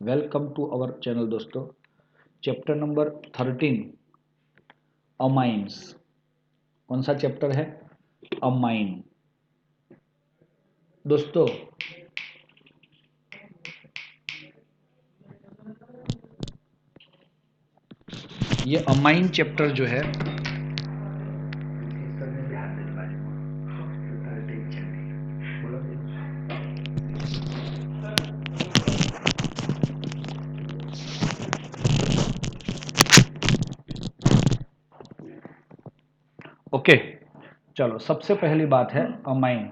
Welcome to our channel दोस्तों। Chapter number 13 amines. कौन सा चैप्टर है? अमाइन। दोस्तों ये अमाइन चैप्टर जो है ओके। चलो सबसे पहली बात है अमाइन।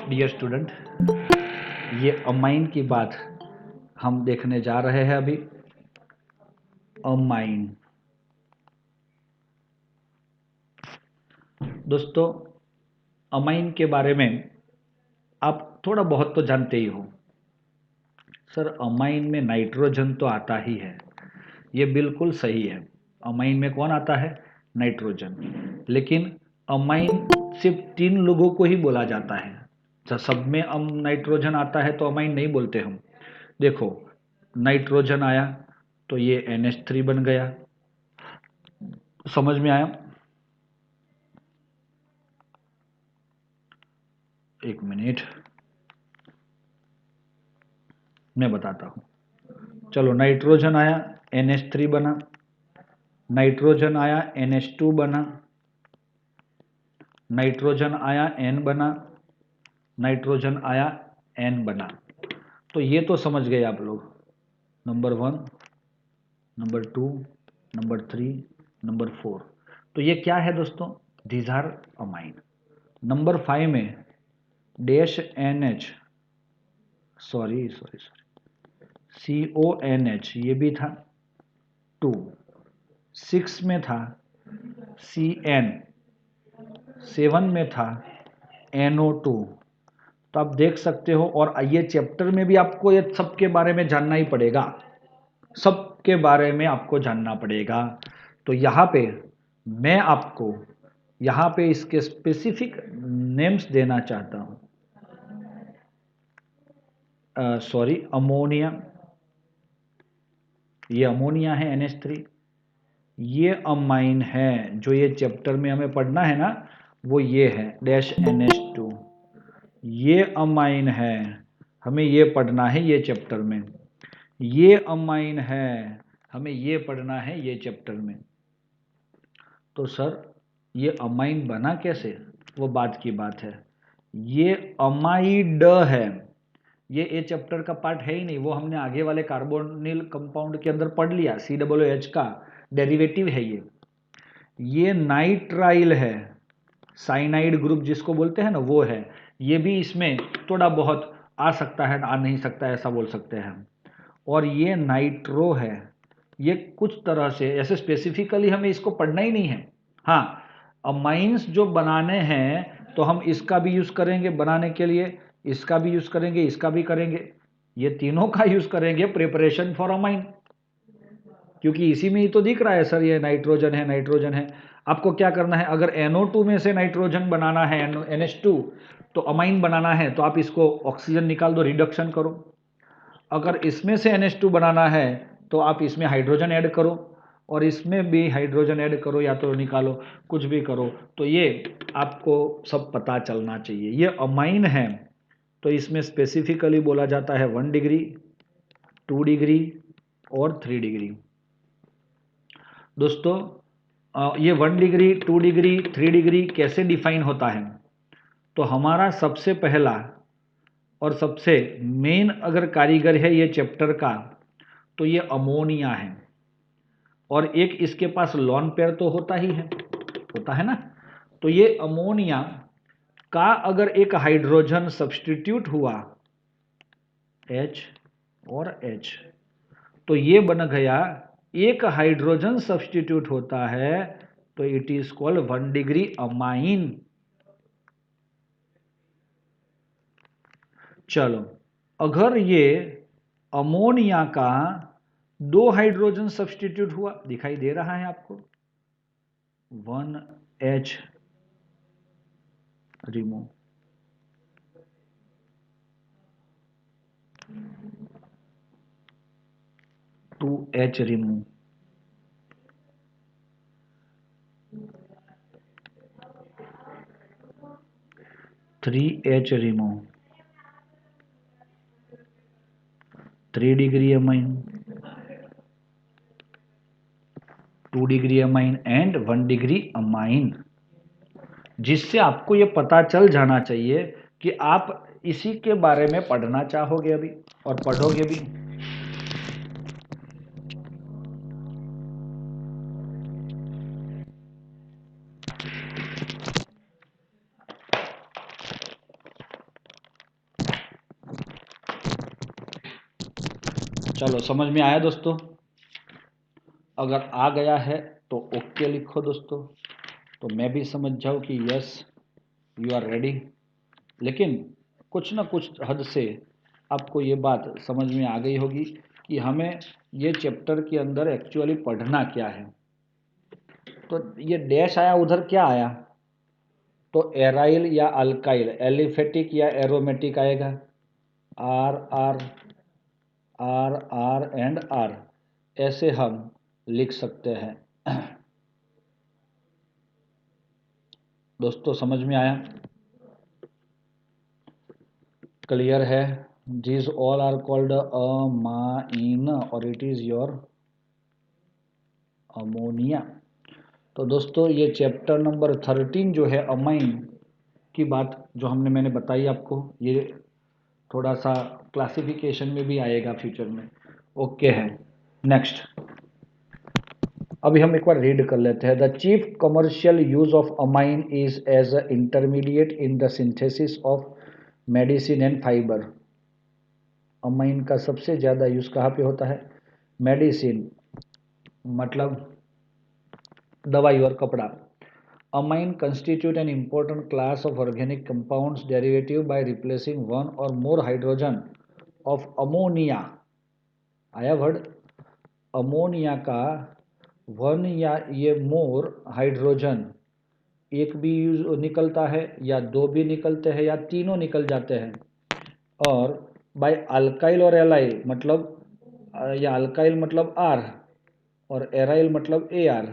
डियर स्टूडेंट, ये अमाइन की बात हम देखने जा रहे हैं अभी। अमाइन दोस्तों, अमाइन के बारे में आप थोड़ा बहुत तो जानते ही हो। सर अमाइन में नाइट्रोजन तो आता ही है, ये बिल्कुल सही है। अमाइन में कौन आता है? नाइट्रोजन। लेकिन अमाइन सिर्फ 3 लोगों को ही बोला जाता है। सब में नाइट्रोजन आता है तो अमाइन नहीं बोलते हम। देखो नाइट्रोजन आया तो ये NH3 बन गया। समझ में आया? एक मिनट मैं बताता हूं। चलो नाइट्रोजन आया NH3 बना, नाइट्रोजन आया NH2 बना, नाइट्रोजन आया N बना, नाइट्रोजन आया N बना। तो ये तो समझ गए आप लोग। Number 1, number 2, number 3, number 4। तो ये क्या है दोस्तों? These are amine. नंबर 5 में डैश NH, सॉरी CONH ये भी था 2। 6 में था CN, 7 में था NO2। तो आप देख सकते हो। और ये चैप्टर में भी आपको ये सब के बारे में जानना ही पड़ेगा, सब के बारे में आपको जानना पड़ेगा। तो यहाँ पे मैं आपको यहाँ पे इसके स्पेसिफिक नेम्स देना चाहता हूँ। सॉरी अमोनिया, ये अमोनिया है NH3। ये अमाइन है जो ये चैप्टर में हमें पढ़ना है ना, वो ये है डैश NH2। ये अमाइन है, हमें ये पढ़ना है ये चैप्टर में। ये अमाइन है, हमें ये पढ़ना है ये चैप्टर में। तो सर ये अमाइन बना कैसे, वो बात की बात है। ये अमाइड है, ये चैप्टर का पार्ट है ही नहीं। वो हमने आगे वाले कार्बोनिल कंपाउंड के अंदर पढ़ लिया, COOH का डेरिवेटिव है ये नाइट्राइल है, साइनाइड ग्रुप जिसको बोलते हैं ना, वो है। ये भी इसमें थोड़ा बहुत आ सकता है, आ नहीं सकता है, ऐसा बोल सकते हैं हम। और ये नाइट्रो है। ये कुछ तरह से ऐसे स्पेसिफिकली हमें इसको पढ़ना ही नहीं है। हाँ, अमाइंस जो बनाने हैं तो हम इसका भी यूज करेंगे बनाने के लिए, इसका भी यूज करेंगे, इसका भी करेंगे। ये तीनों का यूज करेंगे प्रिपरेशन फॉर अमाइन, क्योंकि इसी में ही तो दिख रहा है सर ये नाइट्रोजन है, नाइट्रोजन है। आपको क्या करना है, अगर NO2 में से नाइट्रोजन बनाना है NH2, तो अमाइन बनाना है तो आप इसको ऑक्सीजन निकाल दो, रिडक्शन करो। अगर इसमें से NH2 बनाना है तो आप इसमें हाइड्रोजन ऐड करो, और इसमें भी हाइड्रोजन ऐड करो या तो निकालो, कुछ भी करो। तो ये आपको सब पता चलना चाहिए। ये अमाइन है तो इसमें स्पेसिफिकली बोला जाता है 1 डिग्री, 2 डिग्री और 3 डिग्री। दोस्तों ये 1 डिग्री, 2 डिग्री, 3 डिग्री कैसे डिफाइन होता है? तो हमारा सबसे पहला और सबसे मेन अगर कारीगर है ये चैप्टर का, तो ये अमोनिया है। और एक इसके पास लॉन पेयर तो होता ही है, होता है ना। तो ये अमोनिया का अगर एक हाइड्रोजन सब्स्टिट्यूट हुआ H और H, तो ये बन गया, एक हाइड्रोजन सब्स्टिट्यूट होता है तो it is called 1 degree amine. चलो, अगर ये अमोनिया का 2 हाइड्रोजन सब्स्टिट्यूट हुआ, दिखाई दे रहा है आपको, 1H remove, 2H remove, 3H remove, 3 degree amine, 2 degree amine and 1 degree amine, जिससे आपको ये पता चल जाना चाहिए कि आप इसी के बारे में पढ़ना चाहोगे अभी और पढ़ोगे भी। चलो समझ में आया दोस्तों? अगर आ गया है तो ओके लिखो दोस्तों, तो मैं भी समझ जाऊँ कि यस यू आर रेडी। लेकिन कुछ ना कुछ हद से आपको ये बात समझ में आ गई होगी कि हमें ये चैप्टर के अंदर एक्चुअली पढ़ना क्या है। तो ये डैश आया, उधर क्या आया? तो एराइल या अल्काइल, एलिफेटिक या एरोमेटिक आएगा, R R R R and R, ऐसे हम लिख सकते हैं। दोस्तों समझ में आया? क्लियर है? These all are called amine और इट इज योर अमोनिया। तो दोस्तों ये चैप्टर नंबर 13 जो है अमाइन की बात जो मैंने बताई आपको, ये थोड़ा सा क्लासिफिकेशन में भी आएगा फ्यूचर में। ओके है। नेक्स्ट अभी हम एक बार रीड कर लेते हैं। The chief commercial use of amine is as a intermediate in the synthesis of medicine and fibre. Amine का सबसे ज़्यादा यूज़ कहाँ पे होता है? मेडिसिन मतलब दवाई और कपड़ा। Amine constitute an important class of organic compounds derivative by replacing one or more hydrogen of ammonia। आया वर्ड अमोनिया का वन या ये मोर हाइड्रोजन, एक भी यूज निकलता है या दो भी निकलते हैं या तीनों निकल जाते हैं, और बाय अल्काइल और एलाइल मतलब या अल्काइल मतलब आर और एराइल मतलब A R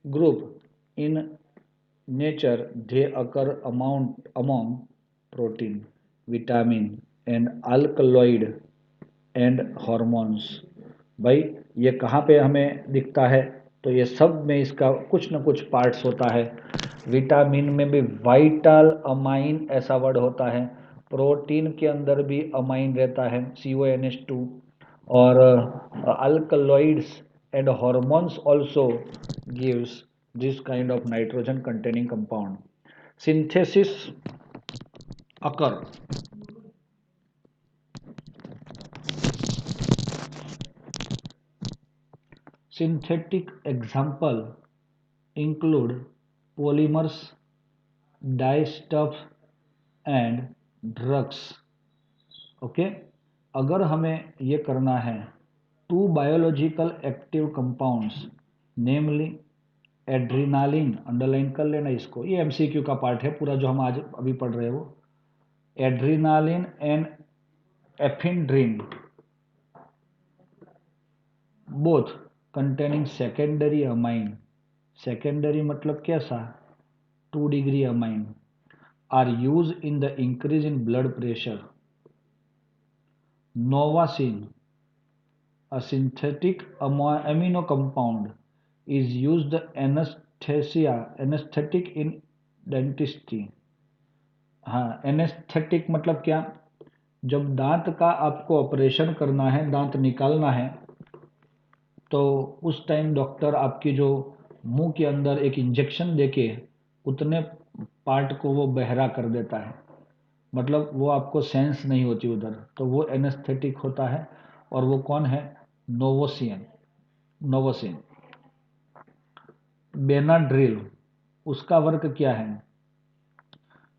group in nature they occur among protein, vitamin and alkaloid and hormones। भाई ये कहाँ पे हमें दिखता है? तो ये सब में इसका कुछ न कुछ पार्ट्स होता है। विटामिन में भी वाइटल अमाइन ऐसा वर्ड होता है, प्रोटीन के अंदर भी अमाइन रहता है CONH2, और alkaloids and hormones also gives this kind of nitrogen containing compound। synthesis occur synthetic example include polymers, dyestuffs and drugs। Okay अगर हमें ये करना है two biological active compounds namely adrenaline, underline कर लेना इसको, ये MCQ का पार्ट है पूरा जो हम आज अभी पढ़ रहे हो। Adrenaline and ephedrine both containing secondary amine, secondary मतलब कैसा? 2 degree amine, are use in the increase in blood pressure. Novasin a synthetic amino compound is used anesthetic in dentistry। हाँ एनेस्थेटिक मतलब क्या? जब दांत का आपको ऑपरेशन करना है, दांत निकालना है, तो उस टाइम डॉक्टर आपकी जो मुंह के अंदर एक इंजेक्शन देके उतने पार्ट को वो बहरा कर देता है, मतलब वो आपको सेंस नहीं होती उधर, तो वो एनेस्थेटिक होता है। और वो कौन है? नोवोसिन। नोवोसिन। बेनाड्रिल, उसका वर्क क्या है?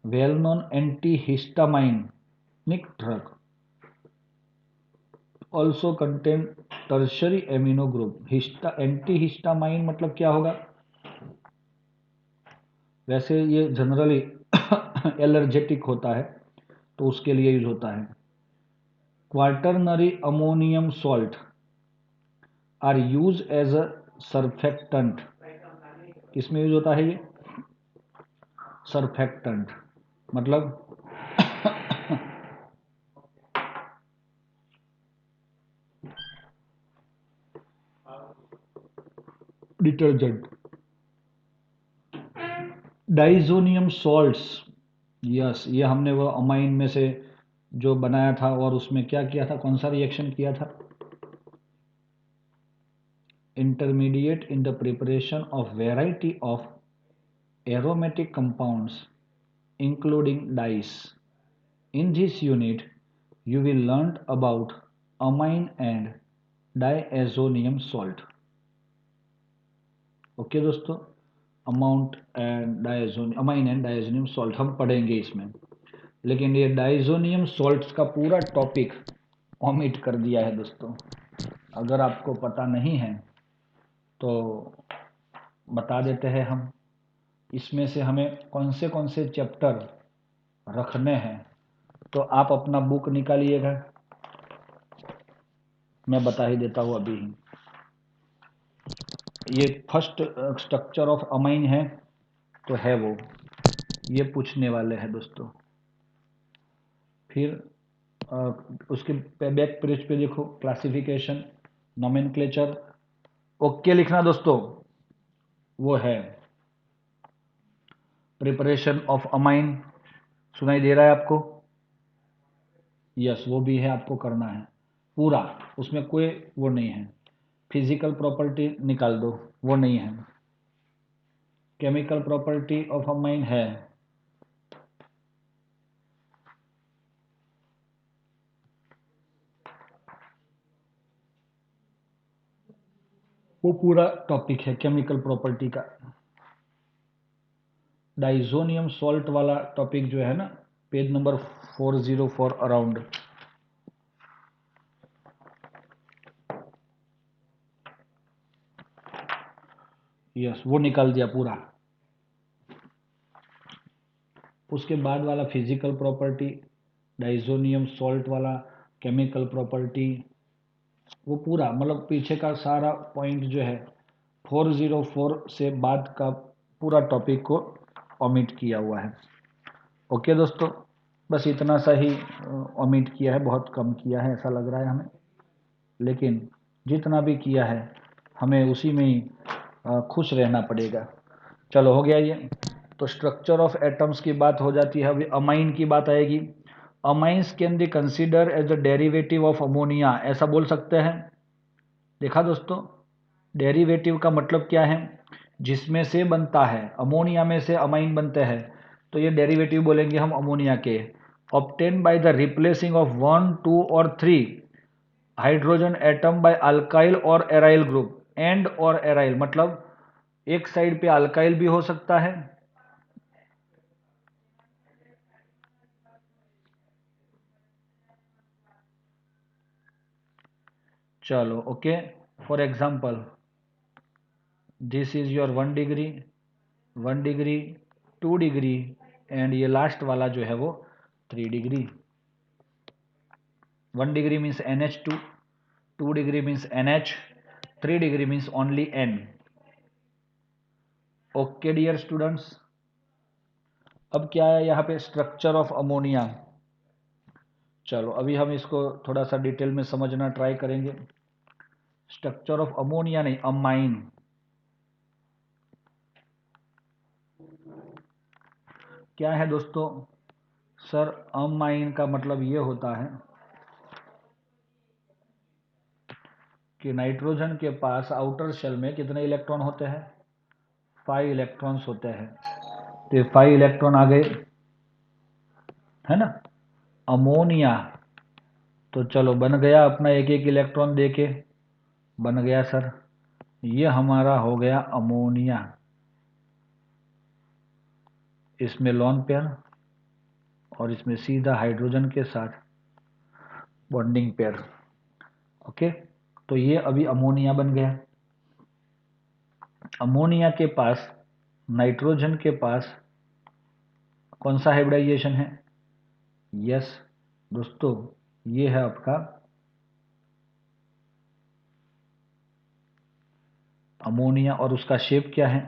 Well known antihistaminic drug. Also contain tertiary amino group. Anti histamine मतलब क्या होगा? वैसे ये जनरली एलर्जेटिक होता है तो उसके लिए यूज होता है। Quaternary ammonium salt are use as a surfactant. किसमें यूज होता है ये? सर्फेक्टेंट मतलब डिटर्जेंट। डाइजोनियम सॉल्ट्स, यस, ये हमने वो अमाइन में से जो बनाया था और उसमें क्या किया था, कौन सा रिएक्शन किया था? Intermediate in the preparation of variety of aromatic compounds including dyes. In this unit, you will learn about amine and diazonium salt. Okay दोस्तों, अमाइन एंड डायजोनियम सॉल्ट हम पढ़ेंगे इसमें, लेकिन ये डायजोनियम सॉल्ट्स का पूरा टॉपिक ओमिट कर दिया है दोस्तों। अगर आपको पता नहीं है तो बता देते हैं हम। इसमें से हमें कौन से चैप्टर रखने हैं, तो आप अपना बुक निकालिएगा, मैं बता ही देता हूँ अभी ही। ये फर्स्ट स्ट्रक्चर ऑफ अमाइन है तो है वो, ये पूछने वाले हैं दोस्तों। फिर उसके बैक पेज पे देखो, क्लासिफिकेशन, नोमेनक्लेचर, ओके लिखना दोस्तों। वो है प्रिपरेशन ऑफ अमाइन, सुनाई दे रहा है आपको? यस, वो भी है, आपको करना है पूरा, उसमें कोई वो नहीं है। फिजिकल प्रॉपर्टी निकाल दो, वो नहीं है। केमिकल प्रॉपर्टी ऑफ अमाइन है, वो पूरा टॉपिक है केमिकल प्रॉपर्टी का। डाइजोनियम सॉल्ट वाला टॉपिक जो है ना, पेज नंबर 404 अराउंड। यस, वो निकाल दिया पूरा। उसके बाद वाला फिजिकल प्रॉपर्टी, डाइजोनियम सॉल्ट वाला केमिकल प्रॉपर्टी, वो पूरा मतलब पीछे का सारा पॉइंट जो है 404 से बाद का पूरा टॉपिक को ओमिट किया हुआ है। ओके दोस्तों, बस इतना सा ही ओमिट किया है, बहुत कम किया है ऐसा लग रहा है हमें, लेकिन जितना भी किया है हमें उसी में ही खुश रहना पड़ेगा। चलो, हो गया ये। तो स्ट्रक्चर ऑफ एटम्स की बात हो जाती है, अभी अमाइन की बात आएगी। Amines can be consider as a derivative of ammonia, ऐसा बोल सकते हैं। देखा दोस्तों, डेरिवेटिव का मतलब क्या है? जिसमें से बनता है, अमोनिया में से अमाइन बनते हैं, तो ये डेरिवेटिव बोलेंगे हम अमोनिया के। Obtain by the replacing of 1, 2 और 3 हाइड्रोजन एटम बाय अल्काइल और एराइल ग्रुप। एंड और एराइल मतलब एक साइड पे अल्काइल भी हो सकता है, चलो okay. For example, this is your 1 degree, 1 degree, 2 degree, and ये लास्ट वाला जो है वो 3 degree. 1 degree means NH2, 2 degree means NH, 3 degree means only N। Okay dear students, अब क्या है यहाँ पे? Structure of ammonia. चलो अभी हम इसको थोड़ा सा डिटेल में समझना ट्राई करेंगे। स्ट्रक्चर ऑफ अमोनिया नहीं, अमाइन। क्या है दोस्तों? सर, अमाइन का मतलब ये होता है कि नाइट्रोजन के पास आउटर शेल में कितने इलेक्ट्रॉन होते हैं? 5 इलेक्ट्रॉन्स होते हैं। तो ये 5 इलेक्ट्रॉन आ गए, है ना? अमोनिया, तो चलो बन गया अपना एक एक इलेक्ट्रॉन देके, बन गया सर, ये हमारा हो गया अमोनिया। इसमें लोन पेयर और इसमें सीधा हाइड्रोजन के साथ बॉन्डिंग पेयर। ओके, तो ये अभी अमोनिया बन गया। अमोनिया के पास नाइट्रोजन के पास कौन सा हाइब्रिडाइजेशन है? यस दोस्तों, ये है आपका अमोनिया, और उसका शेप क्या है?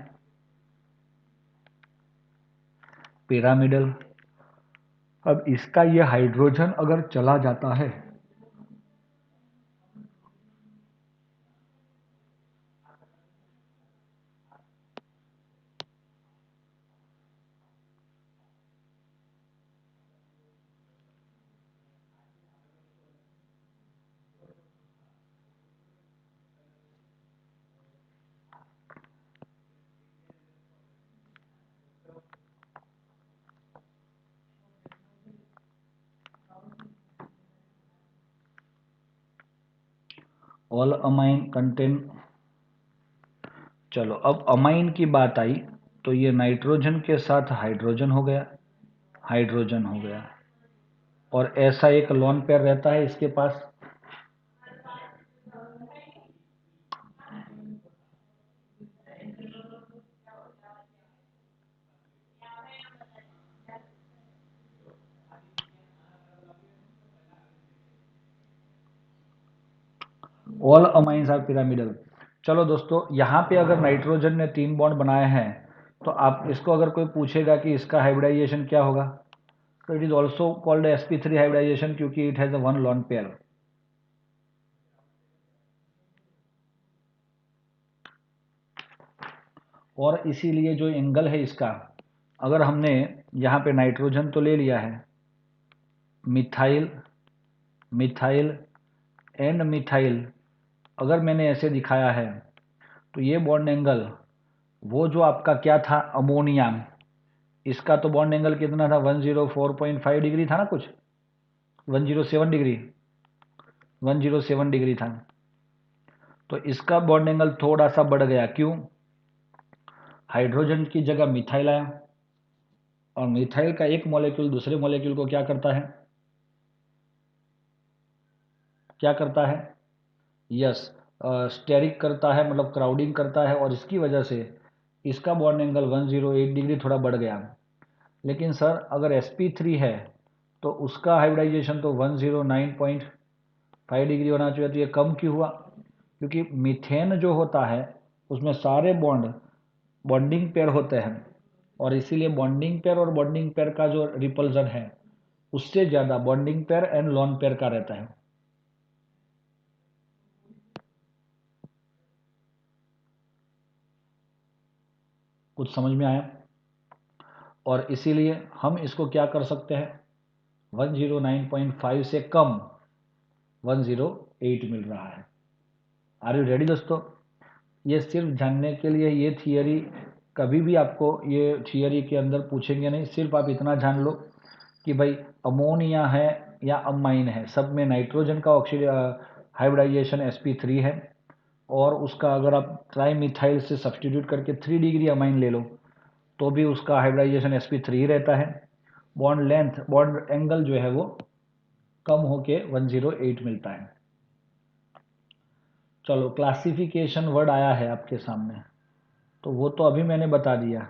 पिरामिडल। अब इसका ये हाइड्रोजन अगर चला जाता है ऑल अमाइन कंटेन, चलो अब अमाइन की बात आई तो ये नाइट्रोजन के साथ हाइड्रोजन हो गया, हाइड्रोजन हो गया, और ऐसा एक लोन पेयर रहता है इसके पास। All amines are pyramidal. चलो दोस्तों, यहाँ पे अगर नाइट्रोजन ने 3 बॉन्ड बनाए हैं तो आप इसको अगर कोई पूछेगा कि इसका हाइब्रिडाइजेशन क्या होगा, तो it is also called sp3 hybridisation, क्योंकि it has a 1 lone pair. और इसीलिए जो एंगल है इसका, अगर हमने यहाँ पे नाइट्रोजन तो ले लिया है, मिथाइल, मिथाइल एंड मिथाइल, अगर मैंने ऐसे दिखाया है तो ये बॉन्ड एंगल, वो जो आपका क्या था अमोनिया, इसका तो बॉन्ड एंगल कितना था? 104.5 डिग्री था ना, कुछ 107 डिग्री, 107 डिग्री था। तो इसका बॉन्ड एंगल थोड़ा सा बढ़ गया, क्यों? हाइड्रोजन की जगह मिथाइल आया, और मिथाइल का एक मॉलिक्यूल दूसरे मॉलिक्यूल को क्या करता है? क्या करता है? यस, स्टेरिक करता है, मतलब क्राउडिंग करता है, और इसकी वजह से इसका बॉन्ड एंगल 108 डिग्री थोड़ा बढ़ गया। लेकिन सर अगर sp3 है तो उसका हाइब्रिडाइजेशन तो 109.5 डिग्री होना चाहिए, तो ये कम क्यों हुआ? क्योंकि मीथेन जो होता है उसमें सारे बॉन्ड बॉन्डिंग पेयर होते हैं, और इसीलिए बॉन्डिंग पेयर और बॉन्डिंग पेयर का जो रिपल्जन है उससे ज़्यादा bonding pair and lone pair का रहता है। कुछ समझ में आया? और इसीलिए हम इसको क्या कर सकते हैं, 109.5 से कम 108 मिल रहा है। आर यू रेडी दोस्तों? ये सिर्फ जानने के लिए, ये थियरी कभी भी आपको ये थियरी के अंदर पूछेंगे नहीं, सिर्फ आप इतना जान लो कि भाई अमोनिया है या अमाइन है, सब में नाइट्रोजन का हाइब्रिडाइजेशन sp3 है, और उसका अगर आप ट्राई मिथाइल से सब्सटीट्यूट करके 3 डिग्री अमाइन ले लो तो भी उसका हाइब्रिडाइजेशन sp3 रहता है। बॉन्ड लेंथ, बॉन्ड एंगल जो है वो कम होके 108 मिलता है। चलो, क्लासिफिकेशन वर्ड आया है आपके सामने, तो वो तो अभी मैंने बता दिया।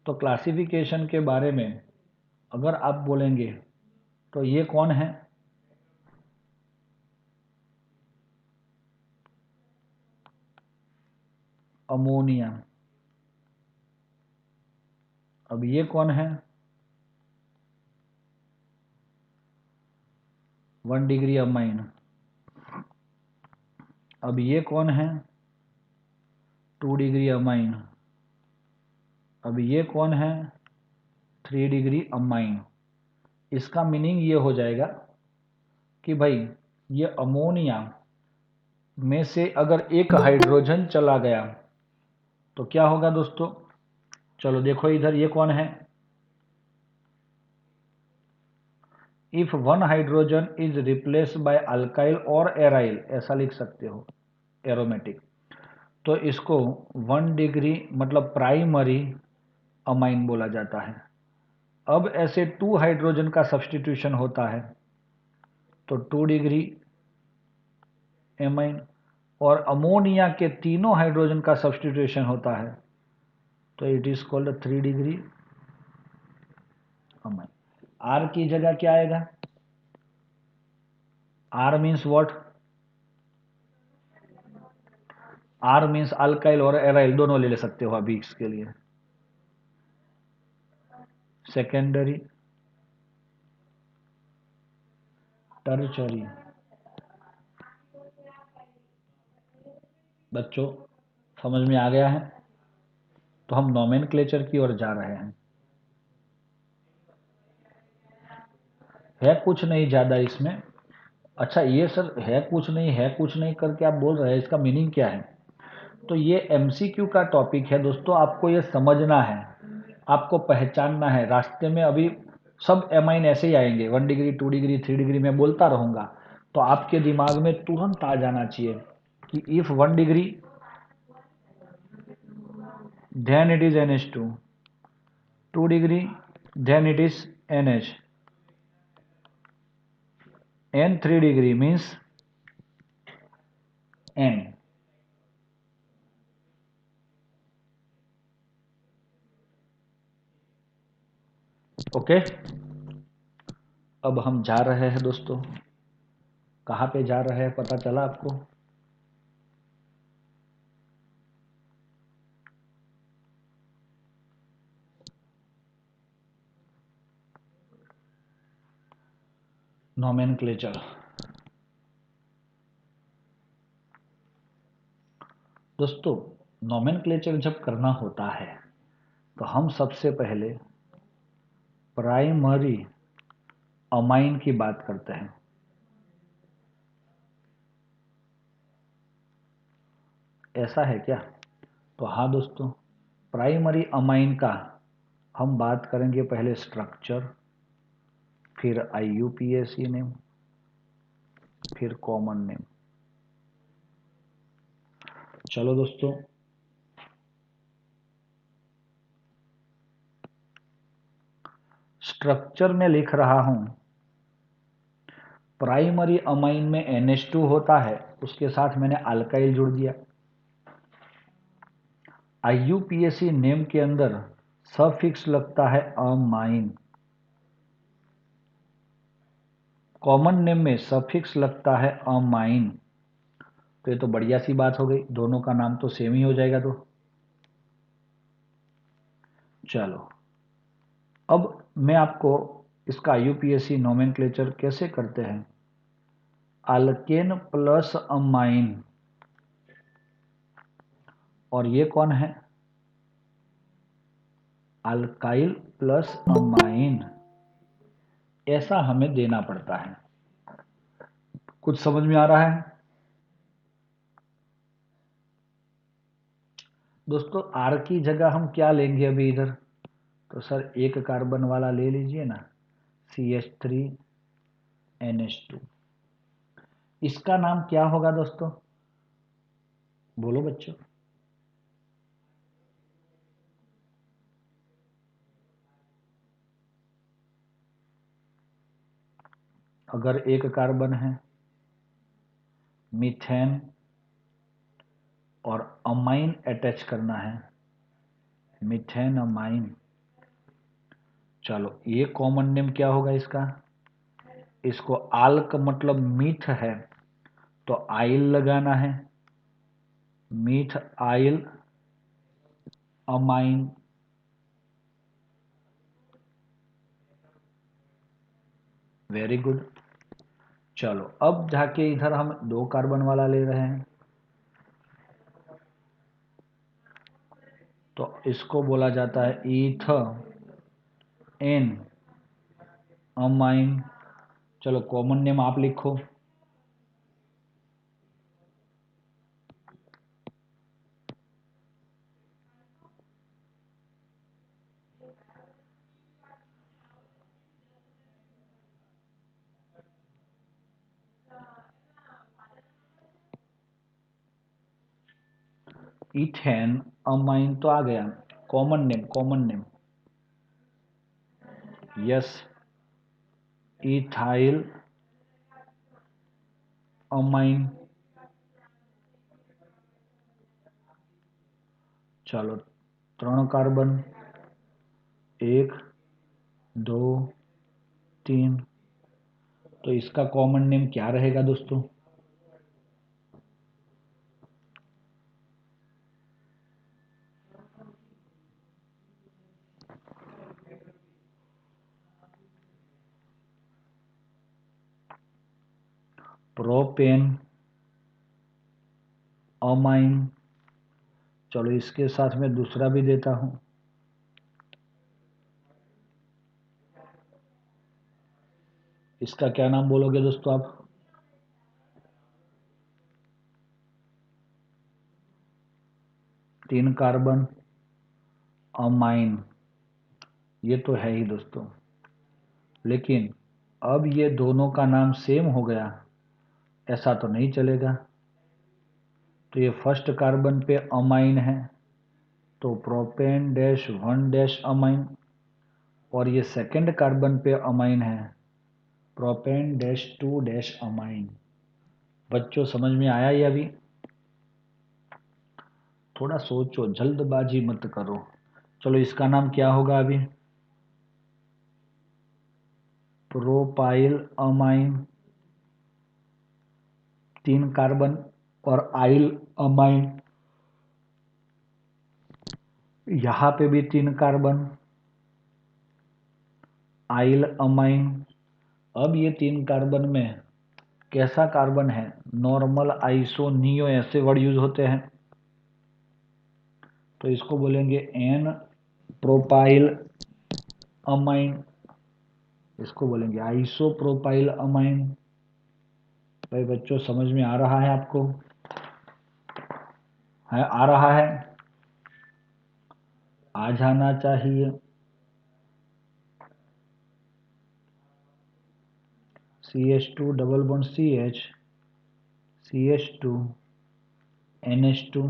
तो क्लासिफिकेशन के बारे में अगर आप बोलेंगे तो ये कौन है? अमोनिया। अब ये कौन है? 1 डिग्री अमाइन। अब ये कौन है? 2 डिग्री अमाइन। अब ये कौन है? 3 डिग्री अमाइन। इसका मीनिंग ये हो जाएगा कि भाई ये अमोनिया में से अगर एक हाइड्रोजन चला गया तो क्या होगा दोस्तों? चलो देखो इधर, ये कौन है? If one hydrogen is replace by alkyl और एराइल, ऐसा लिख सकते हो, एरोमेटिक, तो इसको 1 डिग्री मतलब प्राइमरी अमाइन बोला जाता है। अब ऐसे 2 हाइड्रोजन का सब्स्टिट्यूशन होता है तो 2 डिग्री एमाइन, और अमोनिया के तीनों हाइड्रोजन का सब्स्टिट्यूशन होता है तो it is called 3 degree amine. R की जगह क्या आएगा? R means what? R means alkyl और एराइल दोनों ले सकते हो अभी इसके लिए। Secondary, tertiary. बच्चों समझ में आ गया है? तो हम नोमेनक्लेचर की ओर जा रहे हैं। है कुछ नहीं ज़्यादा इसमें। अच्छा ये सर है कुछ नहीं करके आप बोल रहे हैं, इसका मीनिंग क्या है? तो ये एमसीक्यू का टॉपिक है दोस्तों, आपको ये समझना है, आपको पहचानना है। रास्ते में अभी सब एमाइन ऐसे ही आएंगे, 1 डिग्री 2 डिग्री 3 डिग्री मैं बोलता रहूँगा, तो आपके दिमाग में तुरंत आ जाना चाहिए कि if 1 degree then it is NH2, 2 degree then it is NH, and 3 degree means N। Okay, अब हम जा रहे हैं दोस्तों, कहाँ पे जा रहे हैं पता चला आपको? नोमेनक्लेचर। दोस्तों नोमेनक्लेचर जब करना होता है तो हम सबसे पहले प्राइमरी अमाइन की बात करते हैं। ऐसा है क्या? तो हाँ दोस्तों, प्राइमरी अमाइन का हम बात करेंगे पहले स्ट्रक्चर, फिर आईयूपीएसी नेम, फिर कॉमन नेम। चलो दोस्तों, स्ट्रक्चर में लिख रहा हूं, प्राइमरी अमाइन में NH2 होता है, उसके साथ मैंने अल्काइल जुड़ दिया। आईयूपीएसी नेम के अंदर सफिक्स लगता है अमाइन, कॉमन नेम में सफिक्स लगता है अमाइन। तो ये तो बढ़िया सी बात हो गई, दोनों का नाम तो सेम ही हो जाएगा। तो चलो अब मैं आपको इसका आईयूपीएसी नोमेनक्लेचर कैसे करते हैं। अल्केन प्लस अमाइन, और ये कौन है? अल्काइल प्लस अमाइन, ऐसा हमें देना पड़ता है। कुछ समझ में आ रहा है दोस्तों? आर की जगह हम क्या लेंगे अभी इधर? तो सर एक कार्बन वाला ले लीजिए ना, CH3NH2। इसका नाम क्या होगा दोस्तों? बोलो बच्चों। अगर एक कार्बन है, मीथेन और अमाइन अटैच करना है, मीथेन अमाइन। चलो ये कॉमन नेम क्या होगा इसका? इसको आल्क मतलब मीठ है तो आइल लगाना है, मीठ आइल अमाइन। Very good. चलो अब जाके इधर हम 2 कार्बन वाला ले रहे हैं, तो इसको बोला जाता है ईथ एन अमाइन। चलो कॉमन नेम आप लिखो। इथेन अमाइन तो आ गया। Common name, common name yes ethyl amine. चलो 3 कार्बन, 1 2 3, तो इसका कॉमन नेम क्या रहेगा दोस्तों? Propane amine. चलो इसके साथ में दूसरा भी देता हूं, इसका क्या नाम बोलोगे दोस्तों आप? तीन कार्बन अमाइन, ये तो है ही दोस्तों, लेकिन अब ये दोनों का नाम सेम हो गया, ऐसा तो नहीं चलेगा। तो ये फर्स्ट कार्बन पे अमाइन है, तो प्रोपेन डैश 1 डैश अमाइन, और ये सेकंड कार्बन पे अमाइन है, प्रोपेन डैश 2 डैश अमाइन। बच्चों समझ में आया ये? अभी थोड़ा सोचो, जल्दबाजी मत करो। चलो इसका नाम क्या होगा अभी? प्रोपाइल अमाइन, 3 कार्बन, और आइल अमाइन, यहां पे भी 3 कार्बन, आइल अमाइन। अब ये 3 कार्बन में कैसा कार्बन है? नॉर्मल, आइसो, नियो, ऐसे वर्ड यूज होते हैं, तो इसको बोलेंगे एन प्रोपाइल अमाइन, इसको बोलेंगे आइसो प्रोपाइल अमाइन। भाई बच्चों समझ में आ रहा है आपको? है, आ रहा है? आ जाना चाहिए। CH2 double bond CH, CH2 NH2।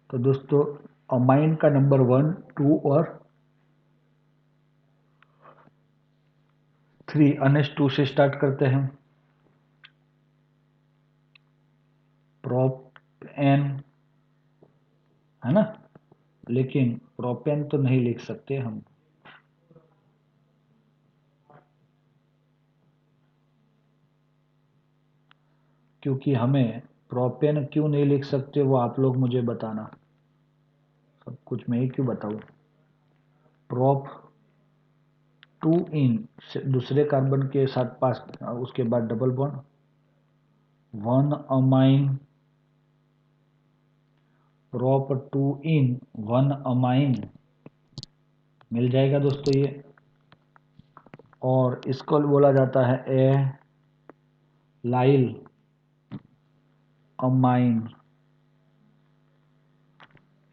तो दोस्तों अमाइन का नंबर 1 2 और 3 NH2 से स्टार्ट करते हैं। प्रोपेन, है ना, लेकिन प्रोपेन तो नहीं लिख सकते हम, क्योंकि हमें प्रोपेन क्यों नहीं लिख सकते वो आप लोग मुझे बताना, सब कुछ मैं ही क्यों बताऊं। प्रोप 2 इन, दूसरे कार्बन के साथ पास, उसके बाद डबल बॉन्ड 1 अमाइन, प्रोप 2 इन 1 अमाइन, मिल जाएगा दोस्तों ये। और इसको बोला जाता है ए लाइल अमाइन।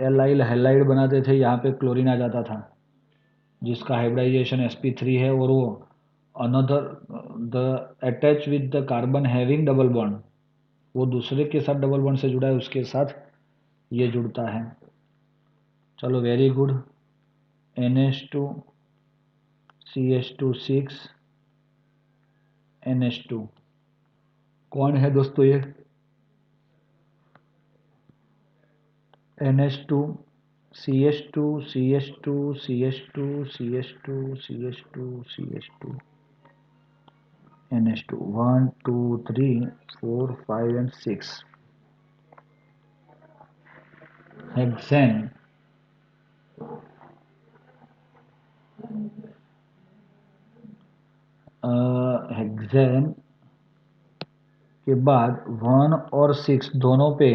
एलाइल हैलाइड बनाते थे, यहाँ पे क्लोरीन आ जाता था, जिसका हाइब्रिडाइजेशन sp3 है, और वो another the attach with the carbon having double bond, वो दूसरे के साथ डबल बॉन्ड से जुड़ा है, उसके साथ ये जुड़ता है। चलो very good. NH2 CH2 6 NH2 कौन है दोस्तों ये? NH2 CH2 CH2 CH2 CH2 CH2 CH2 NH2 1 2 3 4 5 and 6 hexane. Hexane के बाद 1 और 6 दोनों पे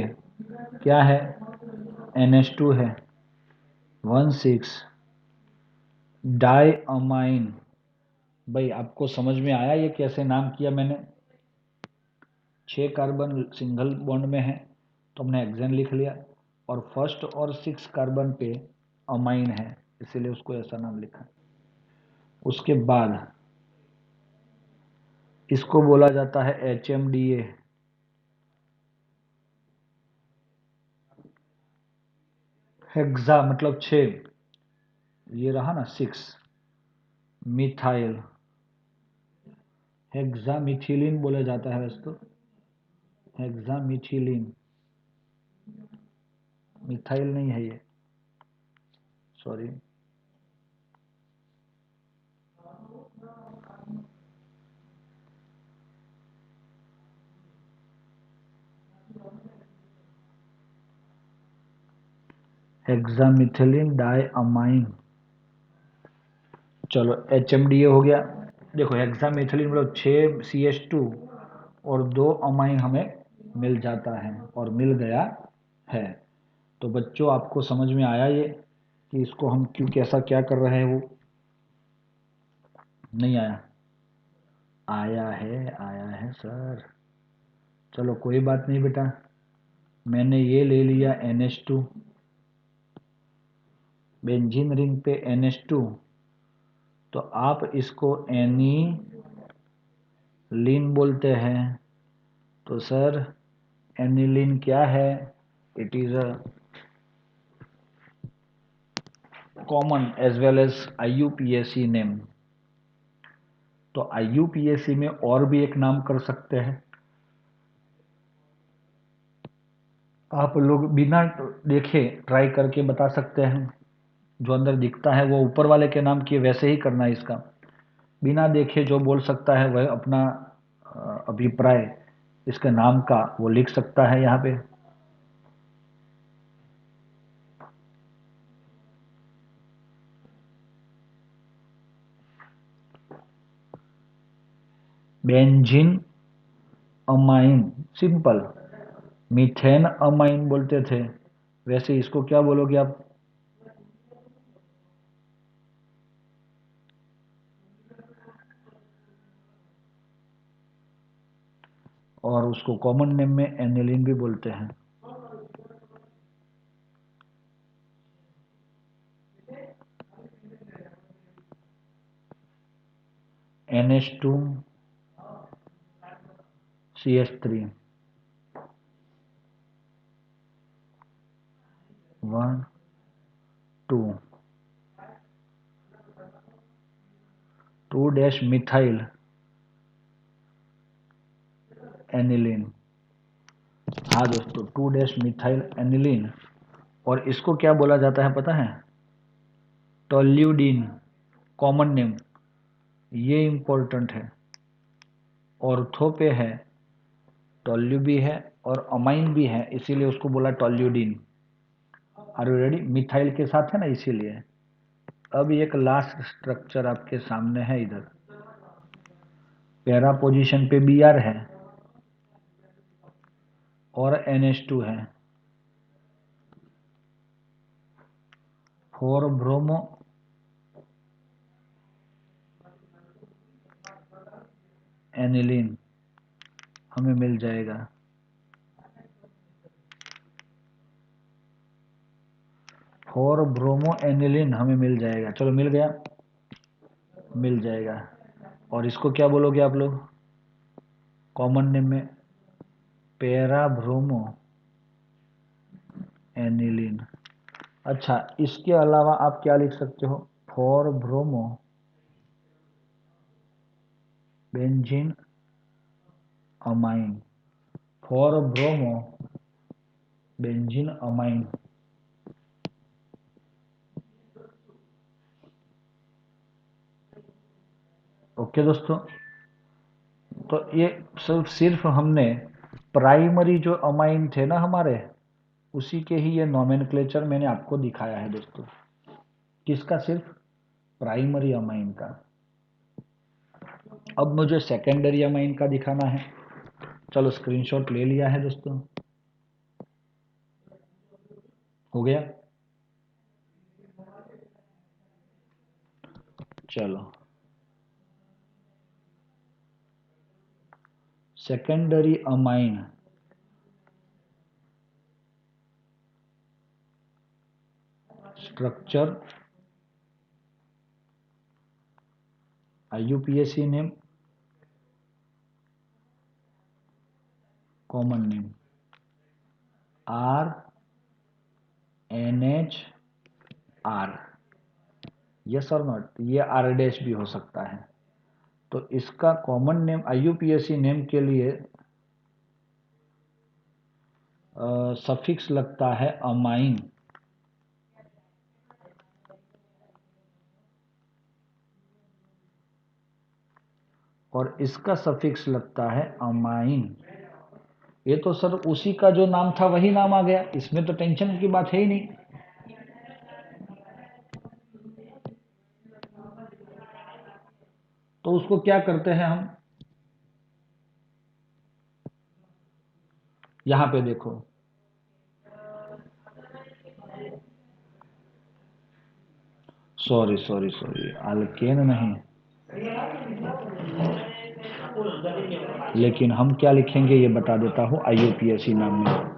क्या है? NH2 है। 1 6 डाई अमाइन। भाई आपको समझ में आया ये कैसे नाम किया मैंने? 6 कार्बन सिंगल बॉन्ड में है, तो हमने हेक्सेन लिख लिया, और फर्स्ट और 6 कार्बन पे अमाइन है, इसीलिए उसको ऐसा नाम लिखा। उसके बाद इसको बोला जाता है HMDA। हेक्सा मतलब 6, ये रहा ना 6 मिथाइल हेक्सामिथिलीन बोला जाता है वैसे तो, हेक्सामिथिलीन, मिथाइल नहीं है ये, सॉरी। हेक्सामिथिलीन डाइअमाइन। चलो HMDA हो गया। देखो हेक्सामिथिलीन मतलब 6 CH2 और 2 अमाइन हमें मिल जाता है और मिल गया है। तो बच्चों आपको समझ में आया ये कि इसको हम क्यों कैसा क्या कर रहे हैं? वो नहीं आया? आया है सर। चलो कोई बात नहीं बेटा, मैंने ये ले लिया NH2, बेंजीन रिंग पे NH2, तो आप इसको एनिलीन बोलते हैं। तो सर एनिलीन क्या है? It is a common as well as IUPAC name. तो IUPAC में और भी एक नाम कर सकते हैं आप लोग, बिना देखे ट्राई करके बता सकते हैं। जो अंदर दिखता है वो ऊपर वाले के नाम की, वैसे ही करना है इसका। बिना देखे जो बोल सकता है वह अपना अभिप्राय इसके नाम का वो लिख सकता है यहाँ पे। Benzene amine, simple. Methane amine बोलते थे, वैसे इसको क्या बोलोगे आप? और उसको कॉमन नेम में एनिलीन भी बोलते हैं। NH2 CH3 1 2 2 dash methyl aniline. हाँ दोस्तों, 2 डैश मिथाइल एनिलीन। और इसको क्या बोला जाता है पता है? टोल्यूडीन, कॉमन नेम। ये इंपॉर्टेंट है, ऑर्थो पे है, टोल्यू भी है और अमाइन भी है, इसीलिए उसको बोला toluidine. Are you ready? Methyl के साथ है ना, इसीलिए। अब एक लास्ट स्ट्रक्चर आपके सामने है इधर, पैरा पोजीशन पे Br है और NH2 है, 4 ब्रोमो एनिलीन हमें मिल जाएगा। 4 ब्रोमो एनिलीन हमें मिल जाएगा। चलो मिल गया, मिल जाएगा। और इसको क्या बोलोगे आप लोग कॉमन नेम में? Para bromo aniline. अच्छा, इसके अलावा आप क्या लिख सकते हो? 4 bromo benzene amine, 4 bromo benzene amine. Okay दोस्तों, तो ये सिर्फ हमने प्राइमरी जो अमाइन थे ना हमारे, उसी के ही ये नोमेनक्लेचर मैंने आपको दिखाया है दोस्तों। किसका? सिर्फ प्राइमरी अमाइन का। अब मुझे सेकेंडरी अमाइन का दिखाना है। चलो स्क्रीनशॉट ले लिया है दोस्तों, हो गया। चलो secondary amine structure, IUPAC name, common name RNHR। Yes और नॉट, ये आर डैश भी हो सकता है। तो इसका कॉमन नेम IUPAC नेम के लिए सफिक्स लगता है अमाइन, और इसका सफिक्स लगता है अमाइन। ये तो सर उसी का जो नाम था वही नाम आ गया, इसमें तो टेंशन की बात है ही नहीं। तो उसको क्या करते हैं हम, यहां पे देखो, सॉरी सॉरी सॉरी, अल्केन नहीं, लेकिन हम क्या लिखेंगे ये बता देता हूं IUPAC नाम में।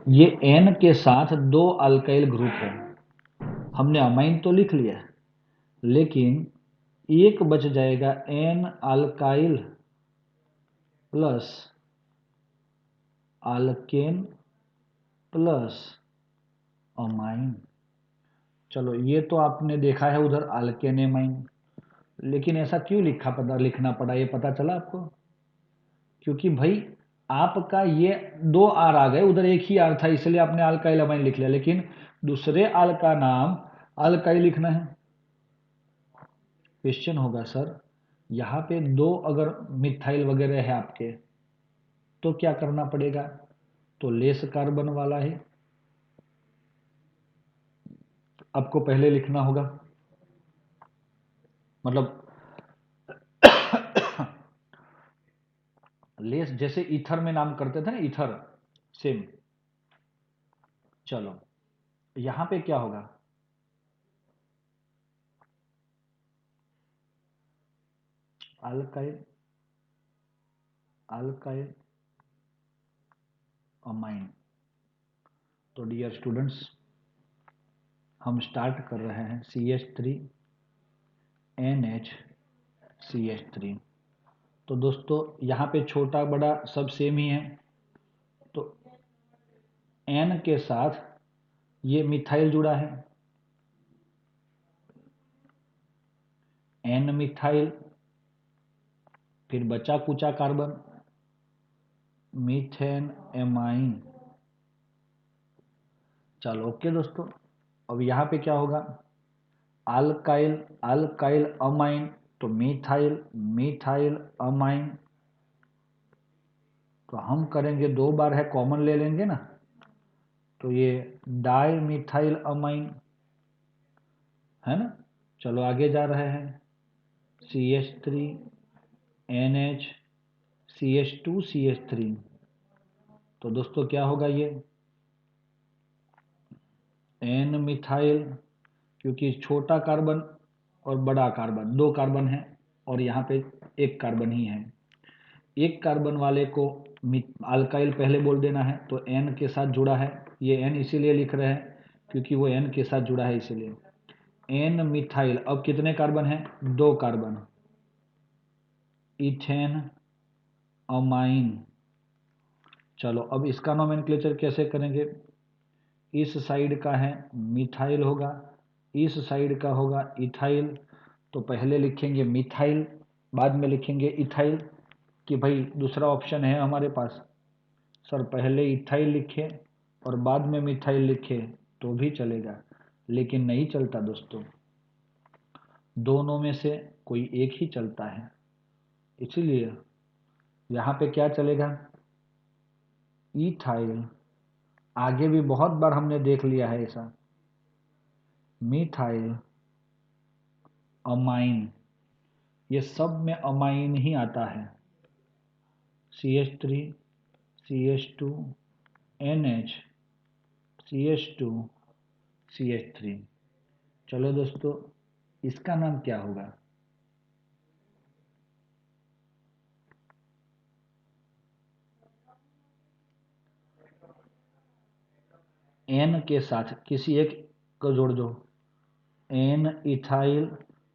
ये एन के साथ दो अल्काइल ग्रुप है, हमने अमाइन तो लिख लिया, लेकिन एक बच जाएगा N alkyl plus alkane plus amine. चलो ये तो आपने देखा है उधर अल्केन एमाइन, लेकिन ऐसा क्यों लिखना पड़ा ये पता चला आपको? क्योंकि भाई आपका ये दो आर आ गए, उधर एक ही आर था, इसलिए आपने अल्काइल अमाइन लिख लिया, लेकिन दूसरे आल का नाम अल्काइल लिखना है। क्वेश्चन होगा सर यहाँ पे दो अगर मिथाइल वगैरह है आपके तो क्या करना पड़ेगा, तो लेस कार्बन वाला है आपको पहले लिखना होगा, मतलब लेस जैसे ईथर में नाम करते थे ना, ईथर सेम। चलो यहां पे क्या होगा, अल्काइल अल्काइल अमाइन। तो डियर स्टूडेंट्स हम स्टार्ट कर रहे हैं CH3NH CH3। तो दोस्तों यहाँ पे छोटा बड़ा सब सेम ही है, तो N के साथ ये मिथाइल जुड़ा है, N मिथाइल, फिर बचा कुचा कार्बन मीथेन एमाइन। चलो ओके दोस्तों, अब यहाँ पे क्या होगा, अल्काइल अल्काइल अमाइन, तो मिथाइल मिथाइल अमाइन। तो हम करेंगे दो बार है, कॉमन ले लेंगे ना, तो ये डाई मिथाइल अमाइन है ना। चलो आगे जा रहे हैं, CH3NH CH2CH3। तो दोस्तों क्या होगा ये N मिथाइल, क्योंकि छोटा कार्बन और बड़ा कार्बन दो कार्बन है, और यहाँ पे एक कार्बन ही है, एक कार्बन वाले को अल्काइल पहले बोल देना है, तो N के साथ जुड़ा है, ये N इसीलिए लिख रहे हैं क्योंकि वो N के साथ जुड़ा है इसीलिए। N मिथाइल, अब कितने कार्बन है, दो कार्बन, इथेन अमाइन। चलो अब इसका नोमेनक्लेचर कैसे करेंगे, इस साइड का है मिथाइल होगा, इस साइड का होगा इथाइल, तो पहले लिखेंगे मिथाइल बाद में लिखेंगे इथाइल, कि भाई दूसरा ऑप्शन है हमारे पास, सर पहले इथाइल लिखे और बाद में मिथाइल लिखे तो भी चलेगा, लेकिन नहीं चलता दोस्तों, दोनों में से कोई एक ही चलता है, इसीलिए यहाँ पे क्या चलेगा, इथाइल। आगे भी बहुत बार हमने देख लिया है ऐसा, मिथाइल अमाइन, ये सब में अमाइन ही आता है, CH3 CH2 NH CH2 CH3। चलो दोस्तों इसका नाम क्या होगा, N के साथ किसी एक को जोड़ दो, N इथाइल,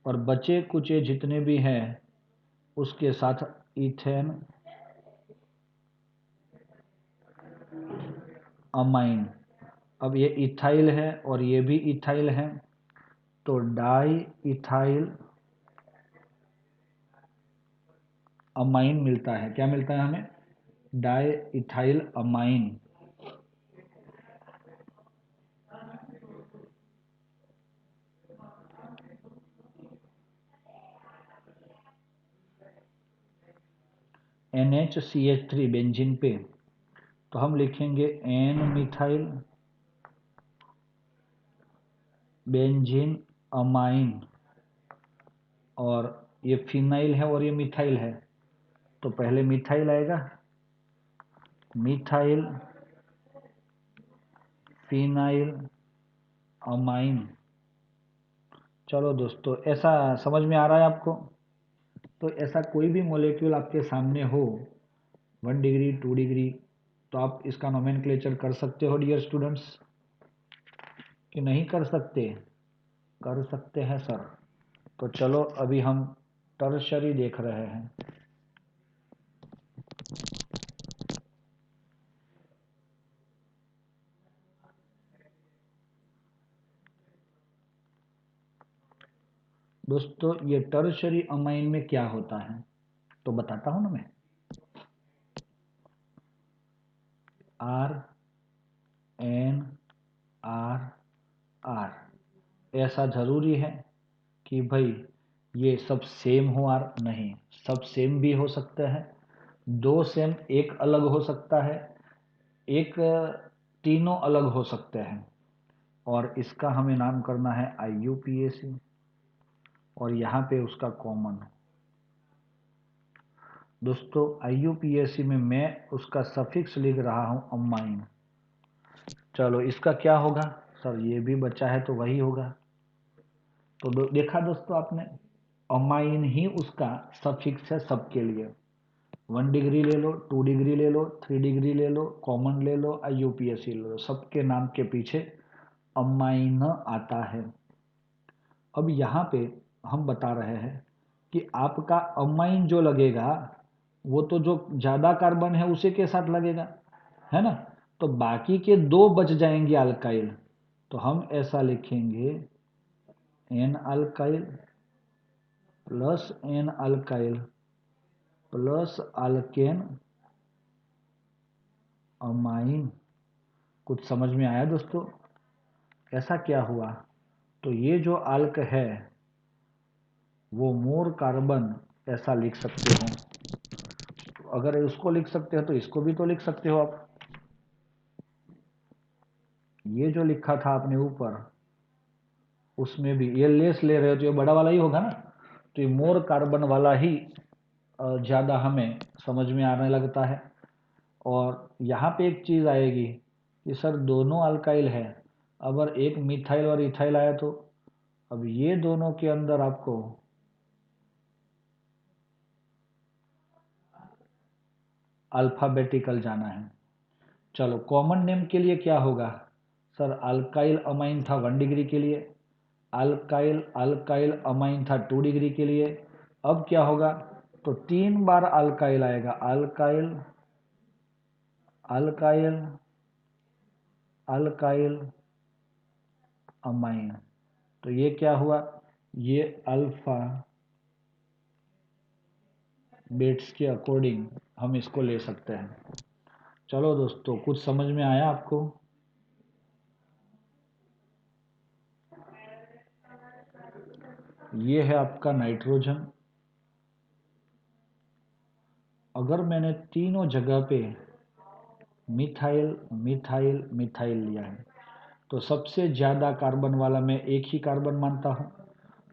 और बचे कुचे जितने भी हैं उसके साथ इथेन अमाइन। अब ये इथाइल है और ये भी इथाइल है, तो डाई इथाइल अमाइन मिलता है। क्या मिलता है हमें? Di ethyl amine. NHCH3 benzene पे तो हम लिखेंगे एन मिथाइल बेंजीन अमाइन, और ये फिनाइल है और ये मिथाइल है, तो पहले मिथाइल आएगा, मिथाइल फिनाइल अमाइन। चलो दोस्तों, ऐसा समझ में आ रहा है आपको? तो ऐसा कोई भी मॉलिक्यूल आपके सामने हो 1 डिग्री 2 डिग्री, तो आप इसका नोमेनक्लेचर कर सकते हो डियर स्टूडेंट्स कि नहीं कर सकते? कर सकते हैं सर। तो चलो अभी हम टर्शरी देख रहे हैं। दोस्तों ये टर्शरी अमाइन में क्या होता है तो बताता हूं ना मैं। आर एन आर आर, ऐसा जरूरी है कि भाई ये सब सेम हो? आर नहीं, सब सेम भी हो सकते हैं, दो सेम एक अलग हो सकता है, एक तीनों अलग हो सकते हैं, और इसका हमें नाम करना है IUPAC, और यहाँ पे उसका कॉमन। दोस्तों IUPAC में मैं उसका सफिक्स लिख रहा हूँ अमाइन। चलो इसका क्या होगा सर? ये भी बचा है तो वही होगा। तो देखा दोस्तों आपने, अमाइन ही उसका सफिक्स है सबके लिए। 1 डिग्री ले लो, 2 डिग्री ले लो, 3 डिग्री ले लो, कॉमन ले लो, IUPAC ले लो, सबके नाम के पीछे अमाइन आता है। अब यहाँ पे हम बता रहे हैं कि आपका अमाइन जो लगेगा वो तो जो ज़्यादा कार्बन है उसी के साथ लगेगा, है ना? तो बाकी के दो बच जाएंगे अल्काइल, तो हम ऐसा लिखेंगे N alkyl plus N alkyl plus alkane amine. कुछ समझ में आया दोस्तों? ऐसा क्या हुआ? तो ये जो अल्क है वो मोर कार्बन ऐसा लिख सकते हो, तो अगर इसको लिख सकते हो तो इसको भी तो लिख सकते हो आप। ये जो लिखा था आपने ऊपर उसमें भी ये लेस ले रहे हो तो ये बड़ा वाला ही होगा ना, तो ये मोर कार्बन वाला ही ज़्यादा हमें समझ में आने लगता है। और यहाँ पे एक चीज़ आएगी कि सर दोनों अल्काइल है, अगर एक मिथाइल और इथाइल आया तो अब ये दोनों के अंदर आपको अल्फाबेटिकल जाना है। चलो कॉमन नेम के लिए क्या होगा सर? अल्काइल अमाइन था 1 डिग्री के लिए, अल्काइल अल्काइल अमाइन था 2 डिग्री के लिए। अब क्या होगा? तो 3 बार अल्काइल आएगा, अल्काइल अल्काइल अल्काइल अमाइन। तो ये क्या हुआ? ये अल्फा बेट्स के अकॉर्डिंग हम इसको ले सकते हैं। चलो दोस्तों, कुछ समझ में आया आपको? ये है आपका नाइट्रोजन। अगर मैंने तीनों जगह पे मिथाइल मिथाइल मिथाइल लिया है तो सबसे ज़्यादा कार्बन वाला मैं एक ही कार्बन मानता हूँ,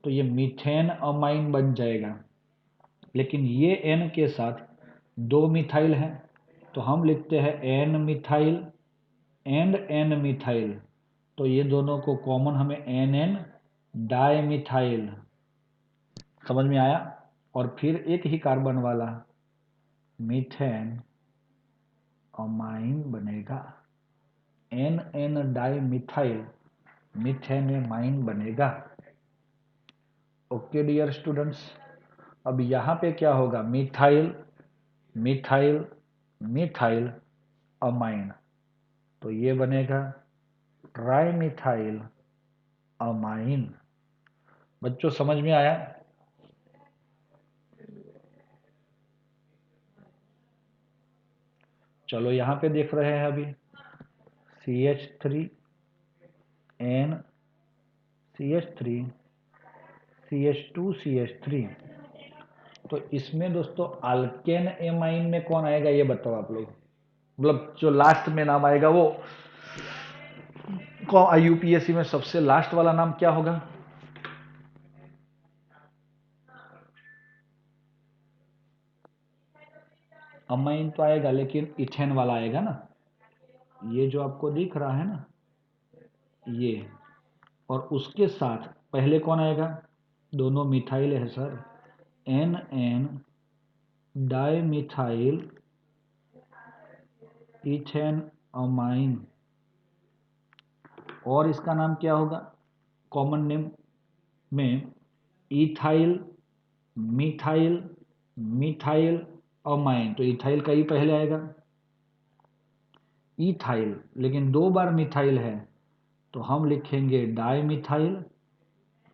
तो ये मीथेन अमाइन बन जाएगा। लेकिन ये एन के साथ दो मिथाइल हैं, तो हम लिखते हैं N methyl and N methyl, तो ये दोनों को कॉमन हमें एन एन डाई मिथाइल। समझ में आया? और फिर एक ही कार्बन वाला मीथेन अमाइन बनेगा, N N di methyl methanamine बनेगा। ओके डियर स्टूडेंट्स, अब यहाँ पे क्या होगा? मिथाइल मिथाइल मिथाइल अमाइन, तो ये बनेगा ट्राई मिथाइल अमाइन। बच्चों समझ में आया? चलो यहां पे देख रहे हैं अभी CH3 N CH3 CH2 CH3। तो इसमें दोस्तों अल्केन एमाइन में कौन आएगा ये बताओ आप लोग। मतलब जो लास्ट में नाम आएगा वो कौन, IUPAC में सबसे लास्ट वाला नाम क्या होगा? अमाइन तो आएगा लेकिन इथेन वाला आएगा ना, ये जो आपको दिख रहा है ना ये, और उसके साथ पहले कौन आएगा? दोनों मिथाइल है sir, NN dimethyl ethane amine. और इसका नाम क्या होगा कॉमन नेम में? Ethyl methyl methyl amine. तो इथाइल का ही पहले आएगा इथाइल, लेकिन दो बार मिथाइल है तो हम लिखेंगे डाइमिथाइल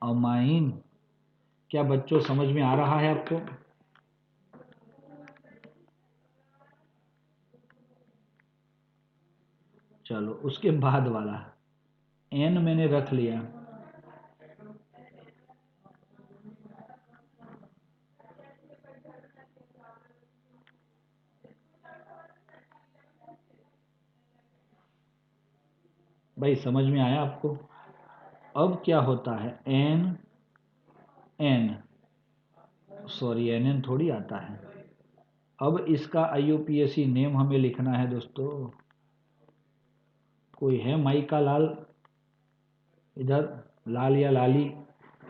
अमाइन। क्या बच्चों समझ में आ रहा है आपको? चलो उसके बाद वाला N मैंने रख लिया, भाई समझ में आया आपको? अब क्या होता है N सॉरी NN थोड़ी आता है। अब इसका IUPAC नेम हमें लिखना है दोस्तों। कोई है माई का लाल इधर, लाल या लाली,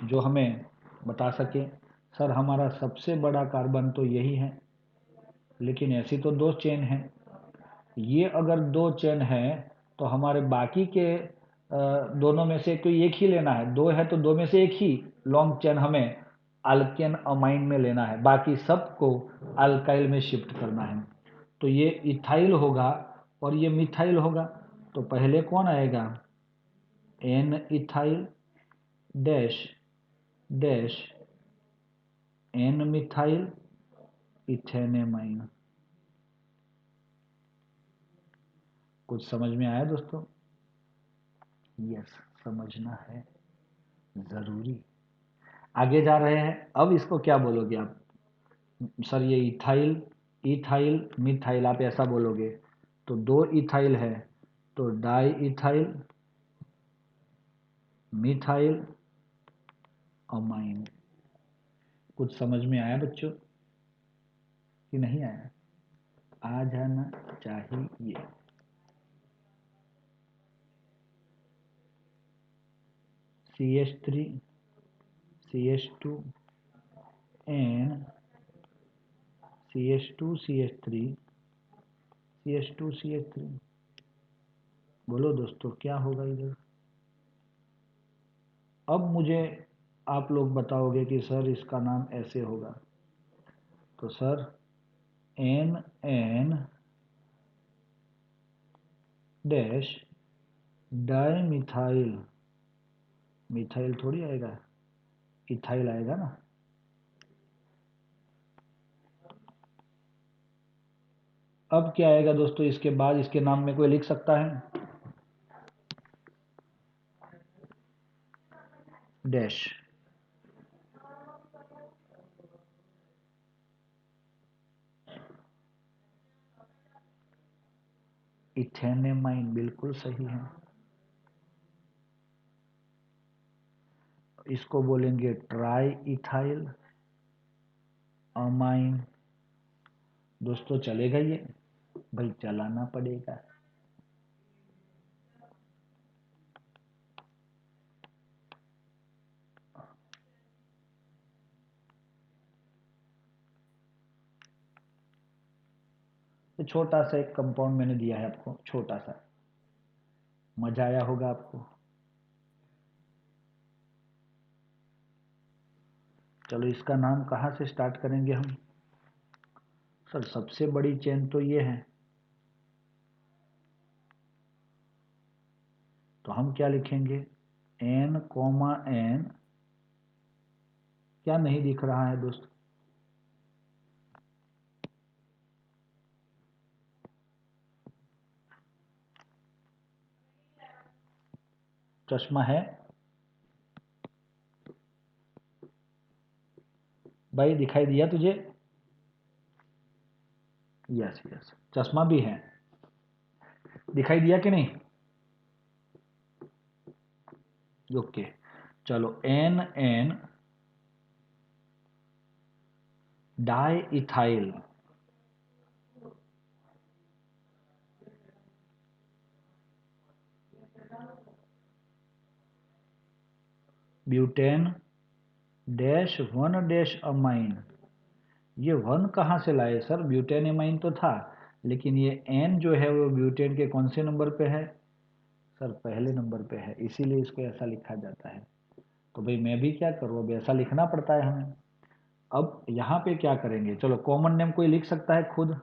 जो हमें बता सके? सर हमारा सबसे बड़ा कार्बन तो यही है, लेकिन ऐसी तो दो चेन है। ये अगर दो चेन है तो हमारे बाकी के दोनों में से कोई एक ही लेना है। दो है तो दो में से एक ही लॉन्ग चेन हमें अल्केन अमाइन में लेना है, बाकी सबको अल्काइल में शिफ्ट करना है। तो ये इथाइल होगा और ये मिथाइल होगा। तो पहले कौन आएगा? N ethyl dash dash N methyl ethanamine. कुछ समझ में आया दोस्तों? यस, समझना है जरूरी। आगे जा रहे हैं, अब इसको क्या बोलोगे आप? सर ये इथाइल इथाइल मिथाइल आप ऐसा बोलोगे। तो दो इथाइल है तो डाई इथाइल मिथाइल अमाइन। कुछ समझ में आया बच्चों कि नहीं आया? आ जाना चाहिए। CH3 CH2 N CH2 CH3 CH2 CH3। बोलो दोस्तों क्या होगा इधर? अब मुझे आप लोग बताओगे कि सर इसका नाम ऐसे होगा। तो sir NN dash dimethyl, methyl थोड़ी आएगा, इथाइल आएगा ना। अब क्या आएगा दोस्तों इसके बाद? इसके नाम में कोई लिख सकता है? डैश इथेनेमाइन, बिल्कुल सही है। इसको बोलेंगे ट्राई इथाइल अमाइन। दोस्तों चलेगा ये? भाई चलाना पड़ेगा। तो छोटा सा एक कंपाउंड मैंने दिया है आपको, छोटा सा, मजा आया होगा आपको। चलो इसका नाम कहाँ से स्टार्ट करेंगे हम? सर सबसे बड़ी चेन तो ये है, तो हम क्या लिखेंगे? N, N क्या नहीं दिख रहा है दोस्त? चश्मा है भाई, दिखाई दिया तुझे? यस यस, चश्मा भी है, दिखाई दिया कि नहीं? ओके, चलो N N di ethyl butane dash one dash amine. ये वन कहाँ से लाए सर? ब्यूटेन एमाइन तो था, लेकिन ये एन जो है वो ब्यूटेन के कौन से नंबर पे है? सर पहले नंबर पे है, इसीलिए इसको ऐसा लिखा जाता है। तो भाई मैं भी क्या करूँ, अब ऐसा लिखना पड़ता है हमें। अब यहाँ पे क्या करेंगे, चलो कॉमन नेम कोई लिख सकता है खुद?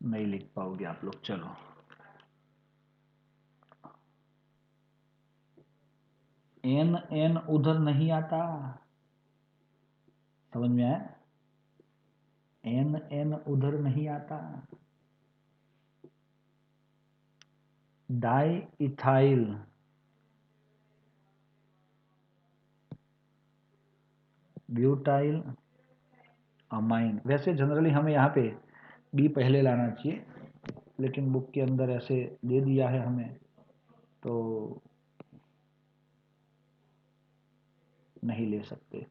नहीं लिख पाओगे आप लोग, चलो एन एन उधर नहीं आता, समझ में आया? एन एन उधर नहीं आता। Di ethyl butyl amine. वैसे जनरली हमें यहाँ पे बी पहले लाना चाहिए, लेकिन बुक के अंदर ऐसे दे दिया है हमें, तो नहीं ले सकते।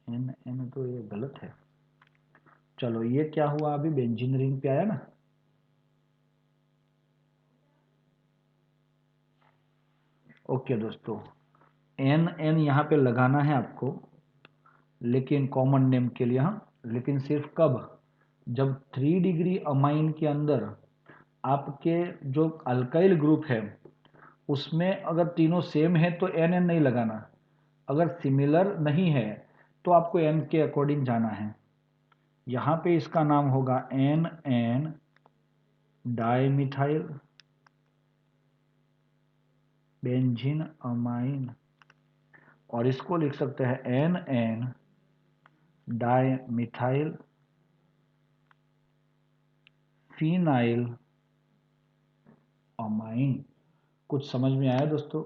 एन एन तो ये गलत है। चलो ये क्या हुआ, अभी बेंजीन रिंग पे आया ना। ओके दोस्तों, एन एन यहाँ पे लगाना है आपको, लेकिन कॉमन नेम के लिए, हाँ, लेकिन सिर्फ कब? जब 3 डिग्री अमाइन के अंदर आपके जो अल्काइल ग्रुप है उसमें अगर तीनों सेम है तो एन एन नहीं लगाना। अगर सिमिलर नहीं है तो आपको एन के अकॉर्डिंग जाना है। यहाँ पे इसका नाम होगा N N dimethyl benzene amine, और इसको लिख सकते हैं N N dimethyl phenyl amine. कुछ समझ में आया दोस्तों?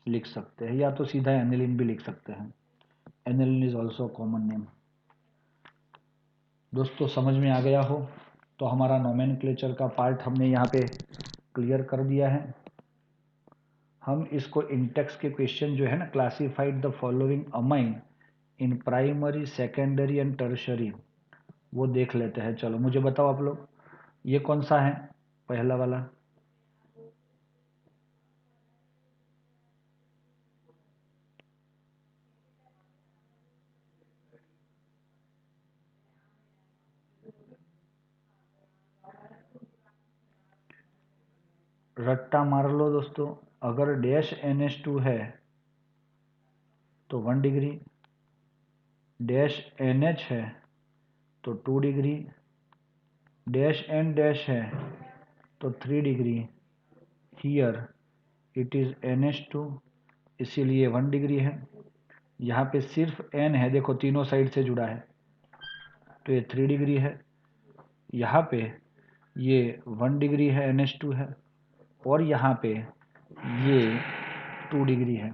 लिख सकते हैं, या तो सीधा एनिलिन भी लिख सकते हैं। Aniline is also common name. दोस्तों समझ में आ गया हो तो हमारा नोमेनक्लेचर का पार्ट हमने यहाँ पे क्लियर कर दिया है। हम इसको इंटेक्स के क्वेश्चन जो है ना, classified the following amine in primary secondary and tertiary, वो देख लेते हैं। चलो मुझे बताओ आप लोग, ये कौन सा है पहला वाला? रट्टा मार लो दोस्तों, अगर डैश NH2 है तो 1 डिग्री, डैश NH है तो 2 डिग्री, डैश एन डैश है तो 3 degree. Here it is NH2, इसीलिए 1 डिग्री है। यहाँ पे सिर्फ N है, देखो तीनों साइड से जुड़ा है, तो ये 3 डिग्री है। यहाँ पे ये 1 डिग्री है, NH2 है, और यहाँ पे ये 2 डिग्री है।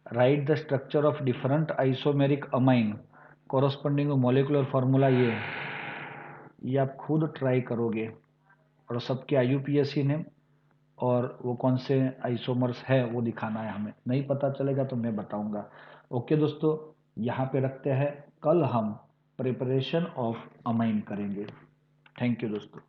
Right the structure of different isomeric amine corresponding molecular formula. ये आप खुद ट्राई करोगे, और सबके IUPAC नेम और वो कौन से आइसोमर्स है वो दिखाना है हमें। नहीं पता चलेगा तो मैं बताऊंगा। ओके दोस्तों, यहाँ पे रखते हैं, कल हम प्रिपरेशन ऑफ अमाइन करेंगे। थैंक यू दोस्तों।